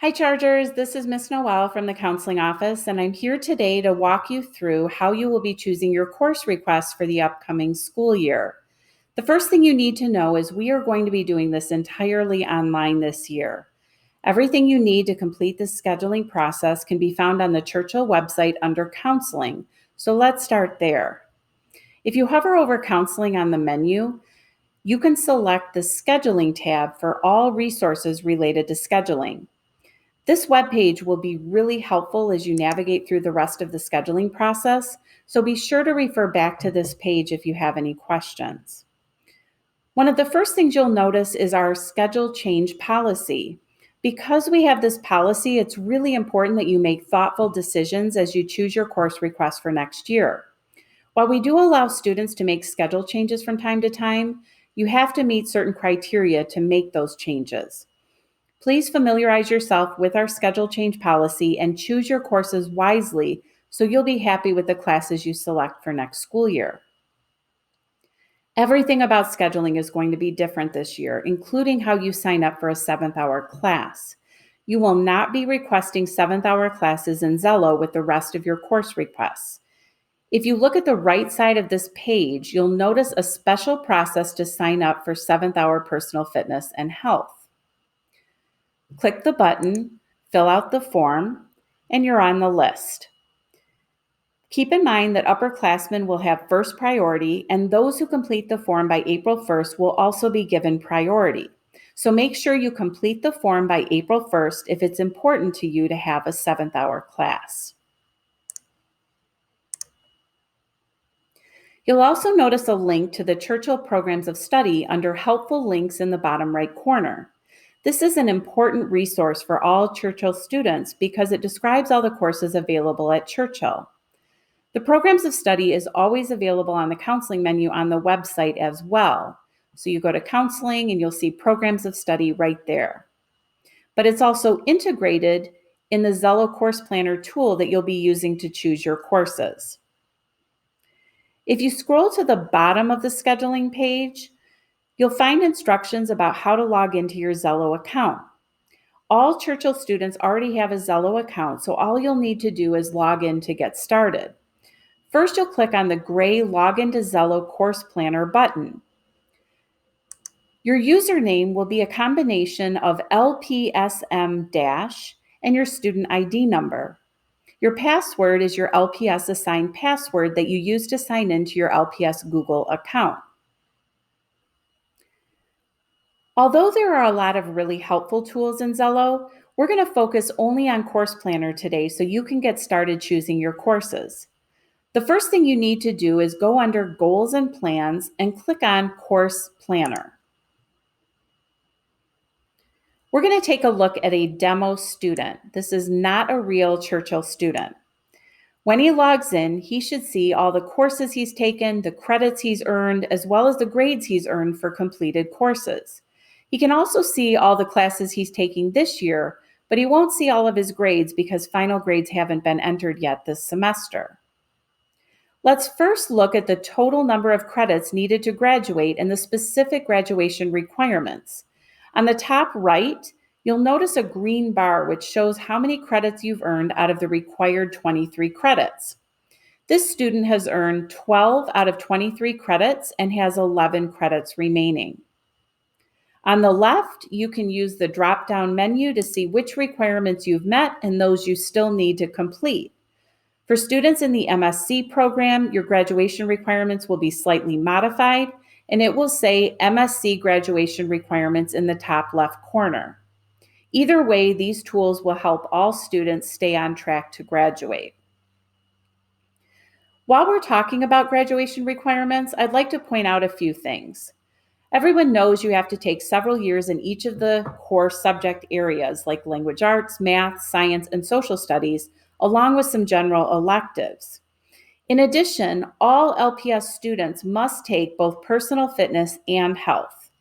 Hi, Chargers. This is Miss Noel from the counseling office, and I'm here today to walk you through how you will be choosing your course requests for the upcoming school year. The first thing you need to know is we are going to be doing this entirely online this year. Everything you need to complete the scheduling process can be found on the Churchill website under counseling. So let's start there. If you hover over counseling on the menu, you can select the scheduling tab for all resources related to scheduling. This webpage will be really helpful as you navigate through the rest of the scheduling process, so be sure to refer back to this page if you have any questions. One of the first things you'll notice is our schedule change policy. Because we have this policy, it's really important that you make thoughtful decisions as you choose your course request for next year. While we do allow students to make schedule changes from time to time, you have to meet certain criteria to make those changes. Please familiarize yourself with our schedule change policy and choose your courses wisely so you'll be happy with the classes you select for next school year. Everything about scheduling is going to be different this year, including how you sign up for a 7th-hour class. You will not be requesting 7th-hour classes in Xello with the rest of your course requests. If you look at the right side of this page, you'll notice a special process to sign up for 7th-hour personal fitness and health. Click the button, fill out the form, and you're on the list. Keep in mind that upperclassmen will have first priority, and those who complete the form by April 1st will also be given priority. So make sure you complete the form by April 1st if it's important to you to have a 7th-hour class. You'll also notice a link to the Churchill Programs of Study under Helpful Links in the bottom right corner. This is an important resource for all Churchill students because it describes all the courses available at Churchill. The Programs of Study is always available on the counseling menu on the website as well. So you go to counseling and you'll see Programs of Study right there. But it's also integrated in the Xello Course Planner tool that you'll be using to choose your courses. If you scroll to the bottom of the scheduling page, you'll find instructions about how to log into your Xello account. All Churchill students already have a Xello account, so all you'll need to do is log in to get started. First, you'll click on the gray Login to Xello Course Planner button. Your username will be a combination of LPSM- and your student ID number. Your password is your LPS assigned password that you use to sign into your LPS Google account. Although there are a lot of really helpful tools in Xello, we're going to focus only on Course Planner today so you can get started choosing your courses. The first thing you need to do is go under Goals and Plans and click on Course Planner. We're going to take a look at a demo student. This is not a real Churchill student. When he logs in, he should see all the courses he's taken, the credits he's earned, as well as the grades he's earned for completed courses. He can also see all the classes he's taking this year, but he won't see all of his grades because final grades haven't been entered yet this semester. Let's first look at the total number of credits needed to graduate and the specific graduation requirements. On the top right, you'll notice a green bar which shows how many credits you've earned out of the required 23 credits. This student has earned 12 out of 23 credits and has 11 credits remaining. On the left, you can use the drop-down menu to see which requirements you've met and those you still need to complete. For students in the MSc program, your graduation requirements will be slightly modified, and it will say MSc graduation requirements in the top left corner. Either way, these tools will help all students stay on track to graduate. While we're talking about graduation requirements, I'd like to point out a few things. Everyone knows you have to take several years in each of the core subject areas like language arts, math, science, and social studies, along with some general electives. In addition, all LPS students must take both personal fitness and health.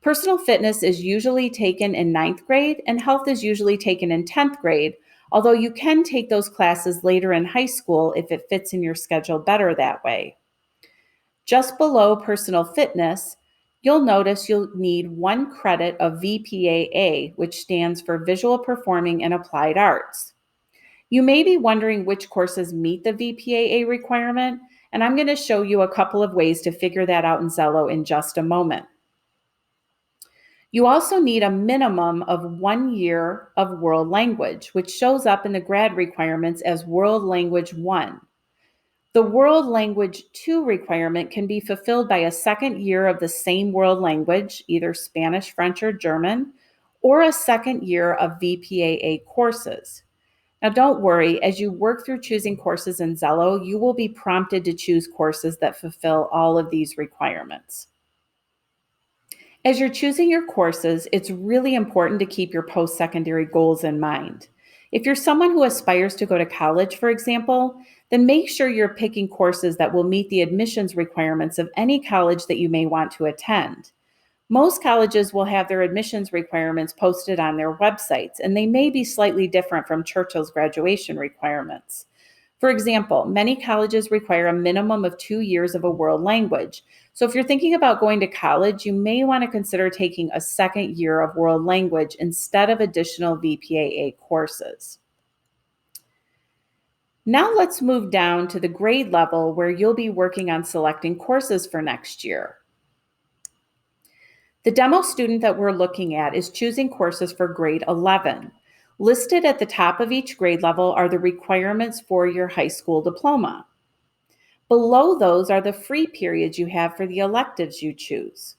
Personal fitness is usually taken in 9th grade and health is usually taken in 10th grade, although you can take those classes later in high school if it fits in your schedule better that way. Just below personal fitness, You'll notice you'll need 1 credit of VPAA, which stands for Visual Performing and Applied Arts. You may be wondering which courses meet the VPAA requirement, and I'm going to show you a couple of ways to figure that out in Xello in just a moment. You also need a minimum of 1 year of world language, which shows up in the grad requirements as World Language 1. The World Language 2 requirement can be fulfilled by a second year of the same world language, either Spanish, French, or German, or a second year of VPAA courses. Now, don't worry, as you work through choosing courses in Xello, you will be prompted to choose courses that fulfill all of these requirements. As you're choosing your courses, it's really important to keep your post-secondary goals in mind. If you're someone who aspires to go to college, for example, then make sure you're picking courses that will meet the admissions requirements of any college that you may want to attend. Most colleges will have their admissions requirements posted on their websites, and they may be slightly different from Churchill's graduation requirements. For example, many colleges require a minimum of 2 years of a world language. So if you're thinking about going to college, you may want to consider taking a second year of world language instead of additional VPAA courses. Now let's move down to the grade level where you'll be working on selecting courses for next year. The demo student that we're looking at is choosing courses for grade 11. Listed at the top of each grade level are the requirements for your high school diploma. Below those are the free periods you have for the electives you choose.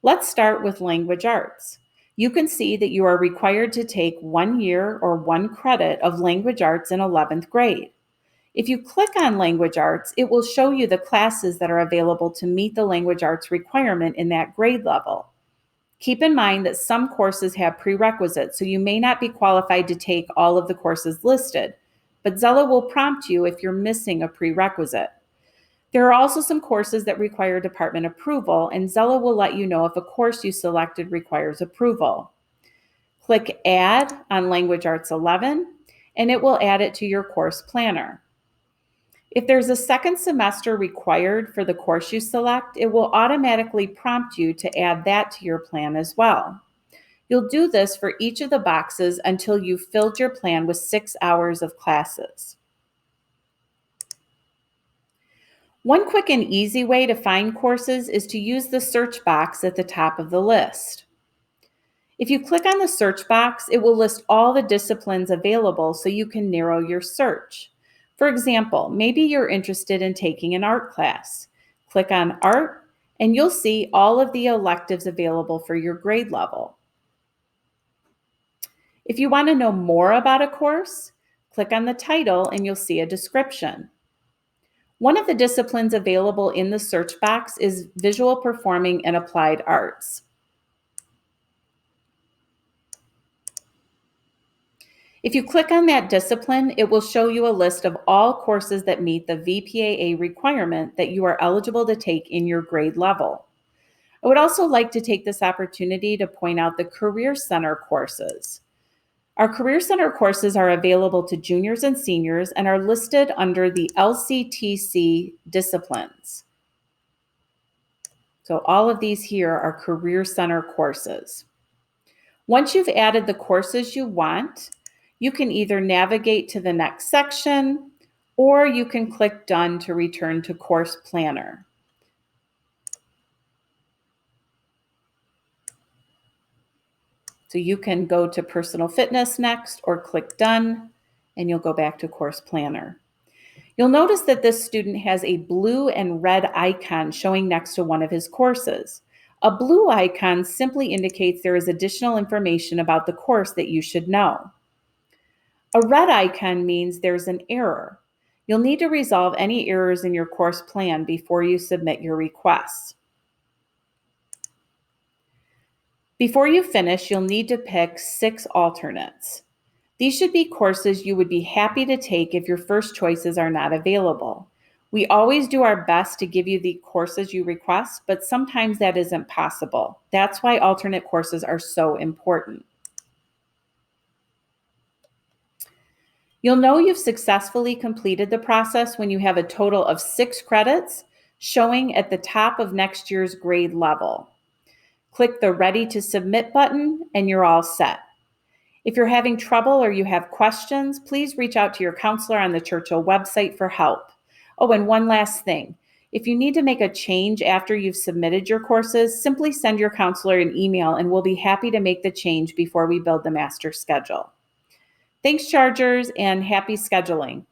Let's start with language arts. You can see that you are required to take 1 year or 1 credit of language arts in 11th grade. If you click on language arts, it will show you the classes that are available to meet the language arts requirement in that grade level. Keep in mind that some courses have prerequisites, so you may not be qualified to take all of the courses listed, but Xello will prompt you if you're missing a prerequisite. There are also some courses that require department approval, and Xello will let you know if a course you selected requires approval. Click Add on Language Arts 11, and it will add it to your course planner. If there's a second semester required for the course you select, it will automatically prompt you to add that to your plan as well. You'll do this for each of the boxes until you've filled your plan with 6 hours of classes. One quick and easy way to find courses is to use the search box at the top of the list. If you click on the search box, it will list all the disciplines available so you can narrow your search. For example, maybe you're interested in taking an art class. Click on Art, and you'll see all of the electives available for your grade level. If you want to know more about a course, click on the title and you'll see a description. One of the disciplines available in the search box is Visual Performing and Applied Arts. If you click on that discipline, it will show you a list of all courses that meet the VPAA requirement that you are eligible to take in your grade level. I would also like to take this opportunity to point out the Career Center courses. Our Career Center courses are available to juniors and seniors and are listed under the LCTC disciplines. So all of these here are Career Center courses. Once you've added the courses you want, you can either navigate to the next section, or you can click Done to return to Course Planner. So you can go to Personal Fitness next, or click Done, and you'll go back to Course Planner. You'll notice that this student has a blue and red icon showing next to one of his courses. A blue icon simply indicates there is additional information about the course that you should know. A red icon means there's an error. You'll need to resolve any errors in your course plan before you submit your request. Before you finish, you'll need to pick 6 alternates. These should be courses you would be happy to take if your first choices are not available. We always do our best to give you the courses you request, but sometimes that isn't possible. That's why alternate courses are so important. You'll know you've successfully completed the process when you have a total of 6 credits showing at the top of next year's grade level. Click the Ready to Submit button and you're all set. If you're having trouble or you have questions, please reach out to your counselor on the Churchill website for help. Oh, and one last thing. If you need to make a change after you've submitted your courses, simply send your counselor an email and we'll be happy to make the change before we build the master schedule. Thanks, Chargers, and happy scheduling.